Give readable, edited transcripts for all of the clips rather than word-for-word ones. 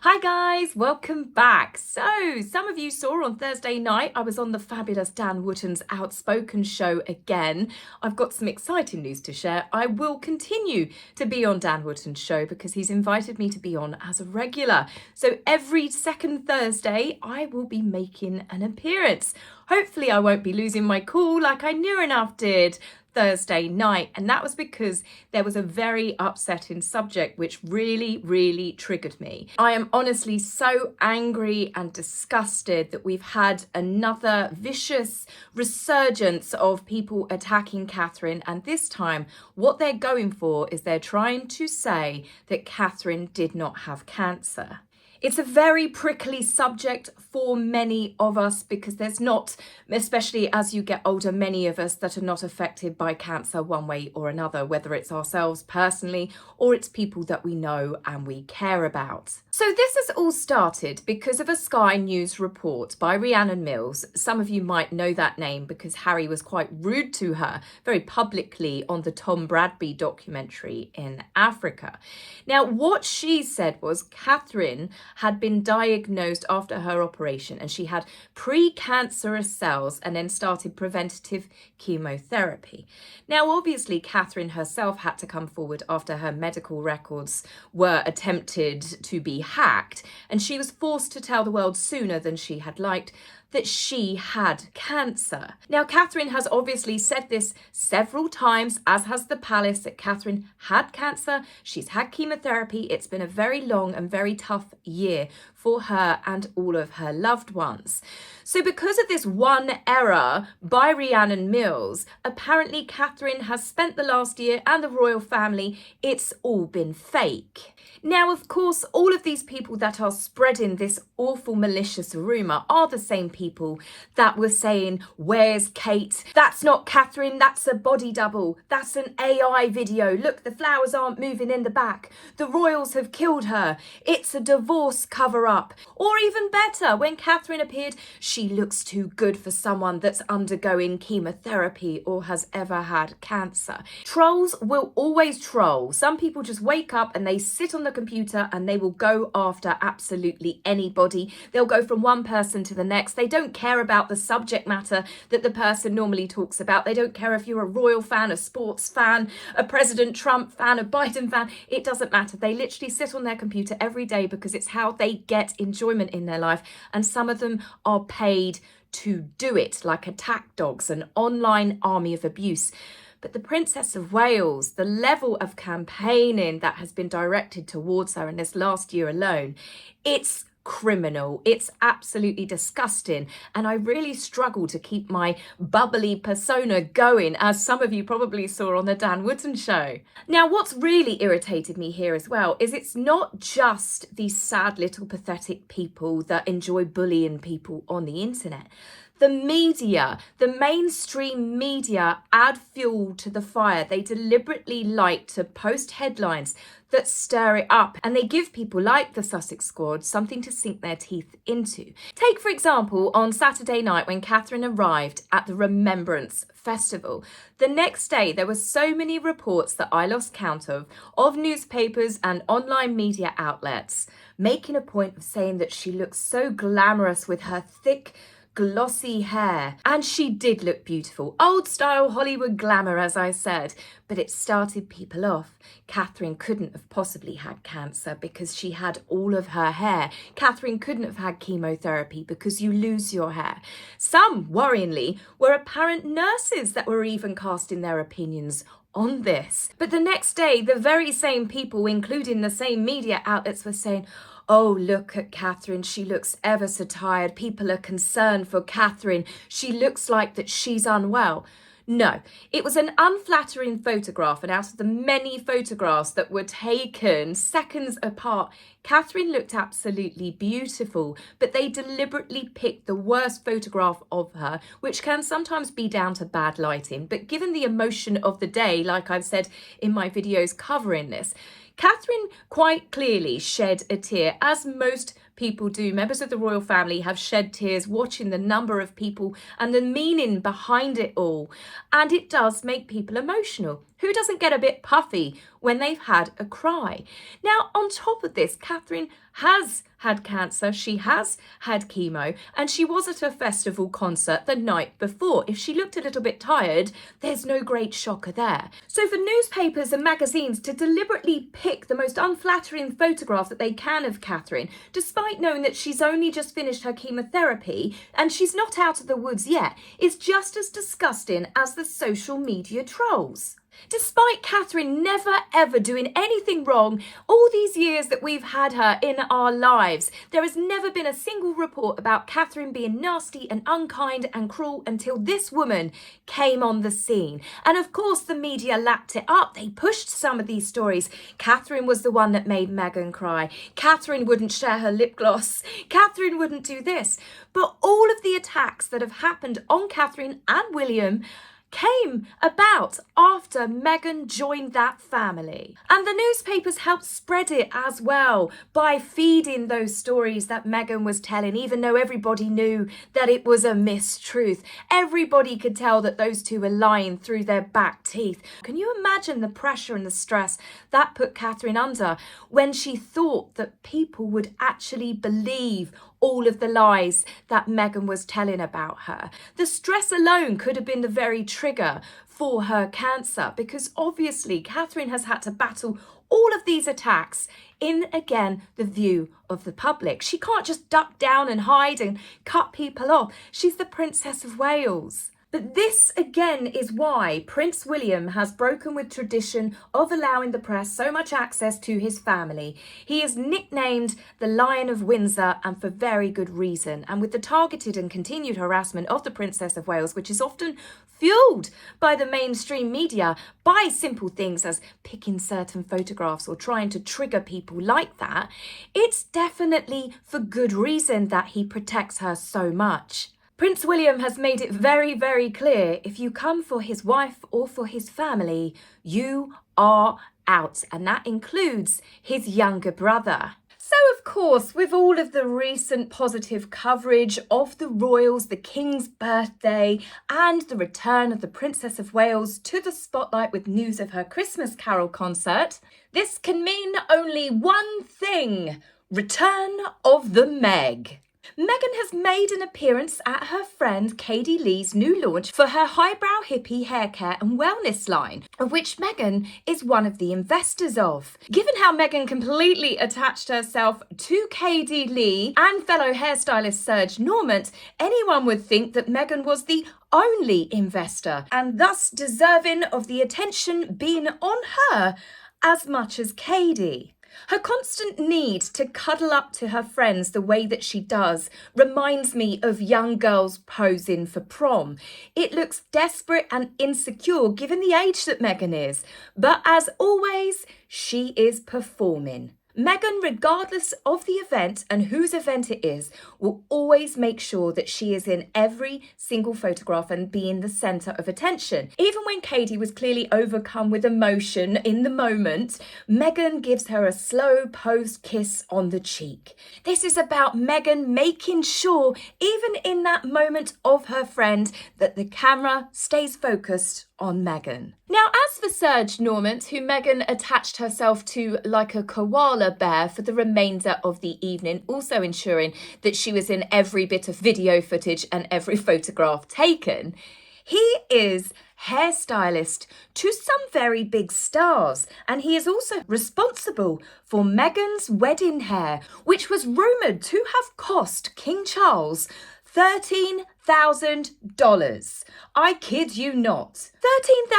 Hi guys, welcome back. So, some of you saw on Thursday night I was on the fabulous Dan Wootton's Outspoken show again. I've got some exciting news to share. I will continue to be on Dan Wootton's show because he's invited me to be on as a regular. So every second Thursday I will be making an appearance. Hopefully I won't be losing my cool like I near enough did Thursday night, and that was because there was a very upsetting subject which really triggered me. I am honestly so angry and disgusted that we've had another vicious resurgence of people attacking Catherine, and this time what they're going for is they're trying to say that Catherine did not have cancer. It's a very prickly subject for many of us because there's not, especially as you get older, many of us that are not affected by cancer one way or another, whether it's ourselves personally or it's people that we know and we care about. So this has all started because of a Sky News report by Rhiannon Mills. Some of you might know that name because Harry was quite rude to her very publicly on the Tom Bradby documentary in Africa. Now, what she said was Catherine had been diagnosed after her operation and she had precancerous cells and then started preventative chemotherapy. Now, obviously, Catherine herself had to come forward after her medical records were attempted to be hacked, and she was forced to tell the world sooner than she had liked that she had cancer. Now, Catherine has obviously said this several times, as has the palace, that Catherine had cancer. She's had chemotherapy. It's been a very long and very tough year for her and all of her loved ones. So because of this one error by Rhiannon Mills, apparently Catherine has spent the last year, and the royal family, it's all been fake. Now, of course, all of these people that are spreading this awful malicious rumour are the same people that were saying, "Where's Kate? That's not Catherine, that's a body double. That's an AI video. Look, the flowers aren't moving in the back. The royals have killed her. It's a divorce cover-up." Or even better, when Catherine appeared, she looks too good for someone that's undergoing chemotherapy or has ever had cancer. Trolls will always troll. Some people just wake up and they sit on the computer and they will go after absolutely anybody. They'll go from one person to the next. They don't care about the subject matter that the person normally talks about. They don't care if you're a royal fan, a sports fan, a President Trump fan, a Biden fan. It doesn't matter. They literally sit on their computer every day because it's how they get enjoyment in their life, and some of them are paid to do it, like attack dogs, an online army of abuse. But the Princess of Wales, the level of campaigning that has been directed towards her in this last year alone, it's criminal. It's absolutely disgusting. And I really struggle to keep my bubbly persona going, as some of you probably saw on the Dan Wootton show. Now, what's really irritated me here as well is it's not just these sad little pathetic people that enjoy bullying people on the internet. The media, the mainstream media, add fuel to the fire. They deliberately like to post headlines that stir it up, and they give people like the Sussex squad something to sink their teeth into. Take, for example, on Saturday night when Catherine arrived at the Remembrance Festival. The next day, there were so many reports that I lost count of newspapers and online media outlets making a point of saying that she looks so glamorous with her thick, glossy hair. And she did look beautiful. Old style Hollywood glamour, as I said. But it started people off. Catherine couldn't have possibly had cancer because she had all of her hair. Catherine couldn't have had chemotherapy because you lose your hair. Some, worryingly, were apparent nurses that were even casting their opinions on this. But the next day, the very same people, including the same media outlets, were saying, "Oh, look at Catherine. She looks ever so tired. People are concerned for Catherine. She looks like that she's unwell." No, it was an unflattering photograph, and out of the many photographs that were taken seconds apart, Catherine looked absolutely beautiful, but they deliberately picked the worst photograph of her, which can sometimes be down to bad lighting. But given the emotion of the day, like I've said in my videos covering this, Catherine quite clearly shed a tear, as most people do. Members of the royal family have shed tears watching the number of people and the meaning behind it all. And it does make people emotional. Who doesn't get a bit puffy when they've had a cry? Now, on top of this, Catherine has had cancer, she has had chemo, and she was at a festival concert the night before. If she looked a little bit tired, there's no great shocker there. So for newspapers and magazines to deliberately pick the most unflattering photograph that they can of Catherine, despite knowing that she's only just finished her chemotherapy and she's not out of the woods yet, is just as disgusting as the social media trolls. Despite Catherine never ever doing anything wrong all these years that we've had her in our lives, there has never been a single report about Catherine being nasty and unkind and cruel until this woman came on the scene. And of course the media lapped it up. They pushed some of these stories. Catherine was the one that made Meghan cry. Catherine wouldn't share her lip gloss. Catherine wouldn't do this. But all of the attacks that have happened on Catherine and William came about after Meghan joined that family. And the newspapers helped spread it as well by feeding those stories that Meghan was telling, even though everybody knew that it was a mistruth. Everybody could tell that those two were lying through their back teeth. Can you imagine the pressure and the stress that put Catherine under when she thought that people would actually believe all of the lies that Meghan was telling about her? The stress alone could have been the very trigger for her cancer, because obviously Catherine has had to battle all of these attacks in, again, the view of the public. She can't just duck down and hide and cut people off. She's the Princess of Wales. But this, again, is why Prince William has broken with tradition of allowing the press so much access to his family. He is nicknamed the Lion of Windsor, and for very good reason. And with the targeted and continued harassment of the Princess of Wales, which is often fueled by the mainstream media, by simple things as picking certain photographs or trying to trigger people like that, it's definitely for good reason that he protects her so much. Prince William has made it very, very clear, if you come for his wife or for his family, you are out. And that includes his younger brother. So, of course, with all of the recent positive coverage of the royals, the King's birthday, and the return of the Princess of Wales to the spotlight with news of her Christmas Carol concert, this can mean only one thing: return of the MEG. Meghan has made an appearance at her friend Katie Lee's new launch for her highbrow hippie haircare and wellness line, of which Meghan is one of the investors of. Given how Meghan completely attached herself to Katie Lee and fellow hairstylist Serge Normant, anyone would think that Meghan was the only investor and thus deserving of the attention being on her as much as Katie. Her constant need to cuddle up to her friends the way that she does reminds me of young girls posing for prom. It looks desperate and insecure given the age that Meghan is, but as always, she is performing. Meghan, regardless of the event and whose event it is, will always make sure that she is in every single photograph and being the centre of attention. Even when Katie was clearly overcome with emotion in the moment, Meghan gives her a slow post-kiss on the cheek. This is about Meghan making sure, even in that moment of her friend, that the camera stays focused on Meghan. Now, as for Serge Normant, who Meghan attached herself to like a koala bear for the remainder of the evening, also ensuring that she was in every bit of video footage and every photograph taken, he is hairstylist to some very big stars, and he is also responsible for Meghan's wedding hair, which was rumoured to have cost King Charles $13,000. I kid you not.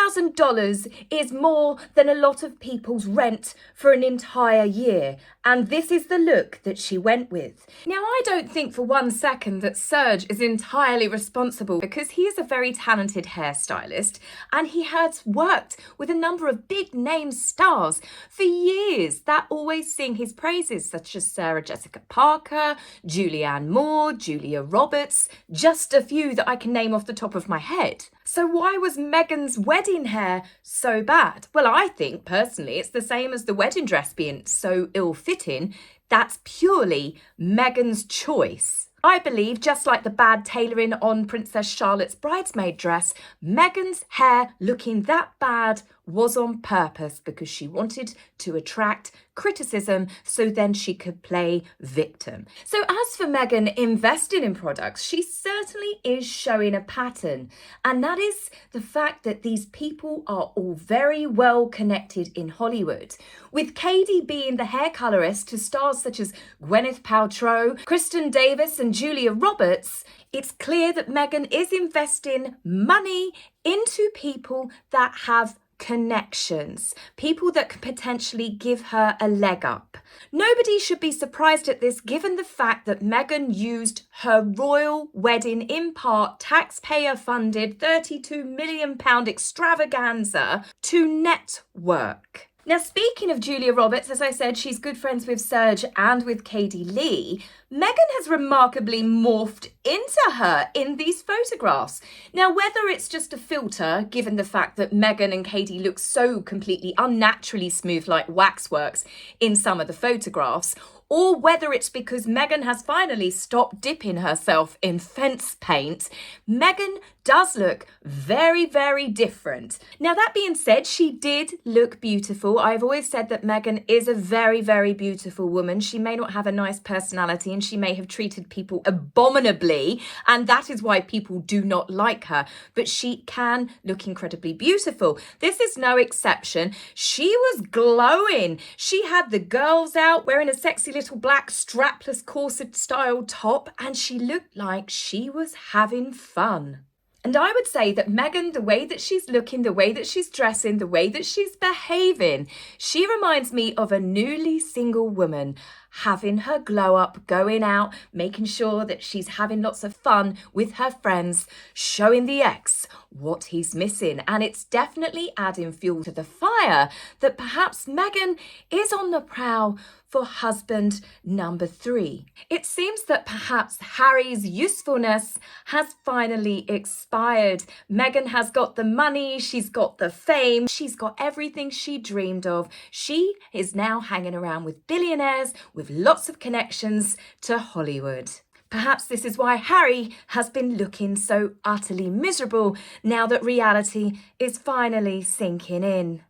$13,000 is more than a lot of people's rent for an entire year, and this is the look that she went with. Now, I don't think for one second that Serge is entirely responsible, because he is a very talented hairstylist and he has worked with a number of big name stars for years that always sing his praises, such as Sarah Jessica Parker, Julianne Moore, Julia Roberts, just a few that I can name off the top of my head. So why was Meghan's wedding hair so bad? Well, I think personally it's the same as the wedding dress being so ill-fitting. That's purely Meghan's choice. I believe, just like the bad tailoring on Princess Charlotte's bridesmaid dress, Meghan's hair looking that bad was on purpose because she wanted to attract criticism so then she could play victim. So as for Meghan investing in products, she certainly is showing a pattern, and that is the fact that these people are all very well connected in Hollywood, with Katie being the hair colorist to stars such as Gwyneth Paltrow, Kristen Davis and Julia Roberts. It's clear that Meghan is investing money into people that have connections, people that could potentially give her a leg up. Nobody should be surprised at this, given the fact that Meghan used her royal wedding in part taxpayer-funded £32 million extravaganza to network. Now, speaking of Julia Roberts, as I said, she's good friends with Serge and with Katie Lee. Meghan has remarkably morphed into her in these photographs. Now, whether it's just a filter, given the fact that Meghan and Katie look so completely unnaturally smooth like waxworks in some of the photographs, or whether it's because Meghan has finally stopped dipping herself in fence paint, Meghan does look very, very different. Now, that being said, she did look beautiful. I've always said that Meghan is a very, very beautiful woman. She may not have a nice personality and she may have treated people abominably, and that is why people do not like her, but she can look incredibly beautiful. This is no exception. She was glowing. She had the girls out wearing a sexy little black strapless corset style top, and she looked like she was having fun. And I would say that Meghan, the way that she's looking, the way that she's dressing, the way that she's behaving, she reminds me of a newly single woman having her glow up, going out, making sure that she's having lots of fun with her friends, showing the ex what he's missing. And it's definitely adding fuel to the fire that perhaps Meghan is on the prowl for husband number 3. It seems that perhaps Harry's usefulness has finally expired. Meghan has got the money, she's got the fame, she's got everything she dreamed of. She is now hanging around with billionaires with lots of connections to Hollywood. Perhaps this is why Harry has been looking so utterly miserable now that reality is finally sinking in.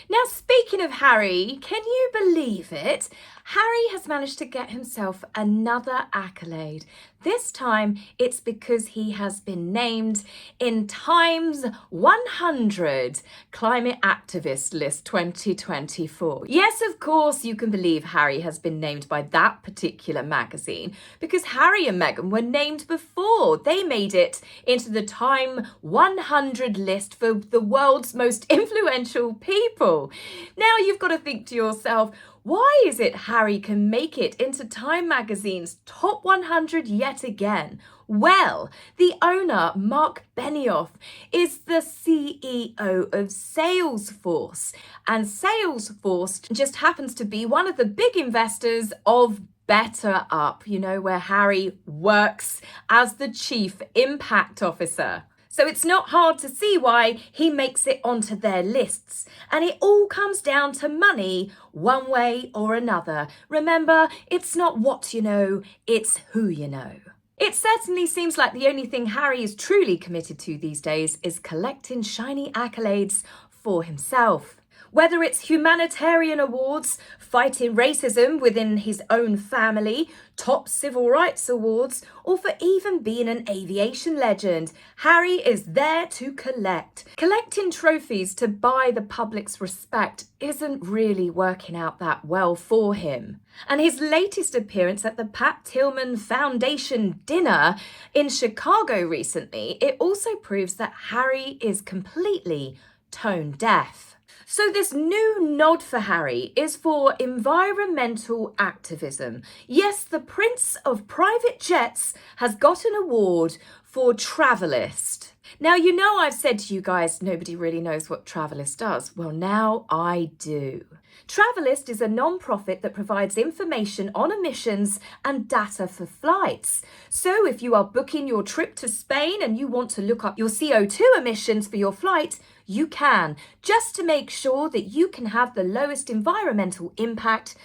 Now, speaking of Harry, can you believe it? Harry has managed to get himself another accolade. This time, it's because he has been named in Time's 100 Climate Activist List 2024. Yes, of course, you can believe Harry has been named by that particular magazine because Harry and Meghan were named before. They made it into the Time 100 list for the world's most influential people. Now you've got to think to yourself, why is it Harry can make it into Time magazine's top 100 yet again? Well, the owner, Mark Benioff, is the CEO of Salesforce, and Salesforce just happens to be one of the big investors of Better Up, you know, where Harry works as the chief impact officer. So it's not hard to see why he makes it onto their lists. And it all comes down to money one way or another. Remember, it's not what you know, it's who you know. It certainly seems like the only thing Harry is truly committed to these days is collecting shiny accolades for himself. Whether it's humanitarian awards, fighting racism within his own family, top civil rights awards, or for even being an aviation legend, Harry is there to collect. Collecting trophies to buy the public's respect isn't really working out that well for him. And his latest appearance at the Pat Tillman Foundation dinner in Chicago recently, it also proves that Harry is completely tone deaf. So this new nod for Harry is for environmental activism. Yes, the Prince of Private Jets has got an award for Travalyst. Now, you know I've said to you guys nobody really knows what Travalyst does. Well, now I do. Travalyst is a non-profit that provides information on emissions and data for flights. So if you are booking your trip to Spain and you want to look up your CO2 emissions for your flight, you can, just to make sure that you can have the lowest environmental impact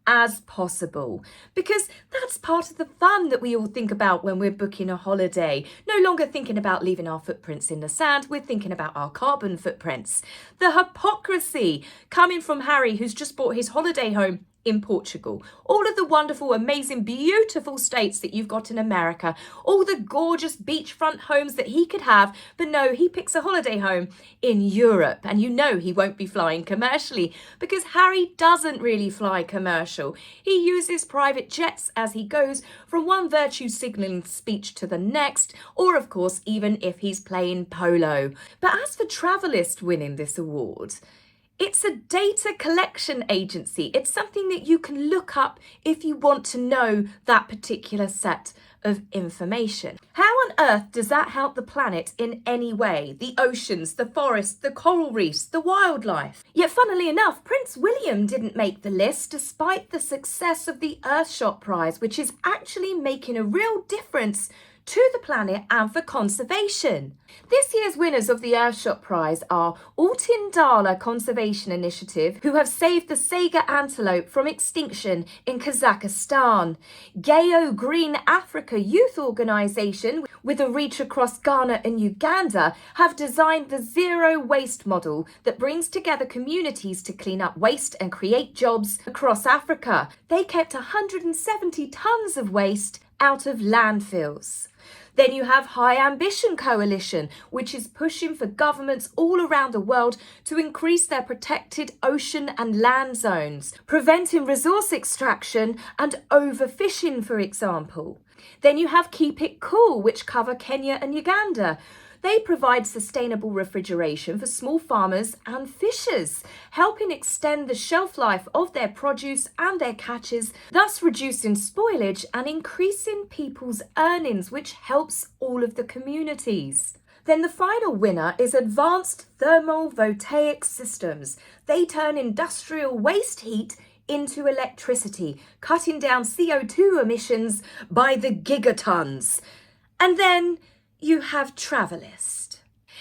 as possible, because that's part of the fun that we all think about when we're booking a holiday. No longer thinking about leaving our footprints in the sand, we're thinking about our carbon footprints. The hypocrisy coming from Harry, who's just bought his holiday home in Portugal, all of the wonderful, amazing, beautiful states that you've got in America, all the gorgeous beachfront homes that he could have, but no, he picks a holiday home in Europe, and you know he won't be flying commercially because Harry doesn't really fly commercial. He uses private jets as he goes from one virtue signalling speech to the next, or of course even if he's playing polo. But as for Travalyst winning this award, it's a data collection agency. It's something that you can look up if you want to know that particular set of information. How on earth does that help the planet in any way? The oceans, the forests, the coral reefs, the wildlife. Yet funnily enough, Prince William didn't make the list despite the success of the Earthshot prize, which is actually making a real difference to the planet and for conservation. This year's winners of the Earthshot prize are Altindala Conservation Initiative, who have saved the Saiga antelope from extinction in Kazakhstan. Gayo Green Africa Youth Organisation, with a reach across Ghana and Uganda, have designed the zero waste model that brings together communities to clean up waste and create jobs across Africa. They kept 170 tonnes of waste out of landfills. Then you have High Ambition Coalition, which is pushing for governments all around the world to increase their protected ocean and land zones, preventing resource extraction and overfishing, for example. Then you have Keep It Cool, which cover Kenya and Uganda. They provide sustainable refrigeration for small farmers and fishers, helping extend the shelf life of their produce and their catches, thus reducing spoilage and increasing people's earnings, which helps all of the communities. Then the final winner is Advanced Thermal Voltaic Systems. They turn industrial waste heat into electricity, cutting down CO2 emissions by the gigatons. And then you have Travalyst.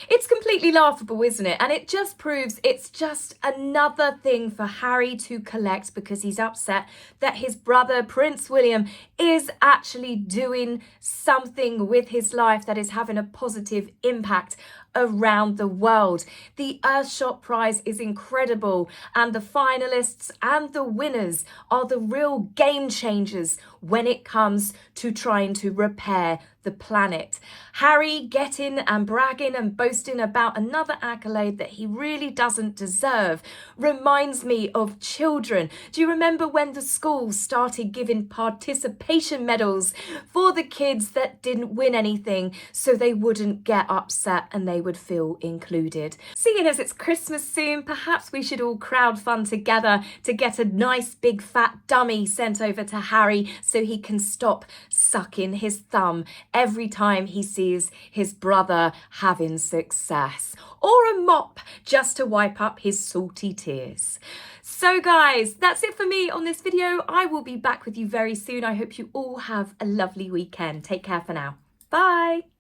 It's completely laughable, isn't it? And it just proves it's just another thing for Harry to collect because he's upset that his brother, Prince William, is actually doing something with his life that is having a positive impact around the world. The Earthshot prize is incredible, and the finalists and the winners are the real game changers when it comes to trying to repair the planet. Harry getting and bragging and boasting about another accolade that he really doesn't deserve reminds me of children. Do you remember when the schools started giving participation medals for the kids that didn't win anything so they wouldn't get upset and they would feel included? Seeing as it's Christmas soon, perhaps we should all crowdfund together to get a nice big fat dummy sent over to Harry so he can stop sucking his thumb every time he sees his brother having success, or a mop just to wipe up his salty tears. So guys, that's it for me on this video. I will be back with you very soon. I hope you all have a lovely weekend. Take care for now. Bye.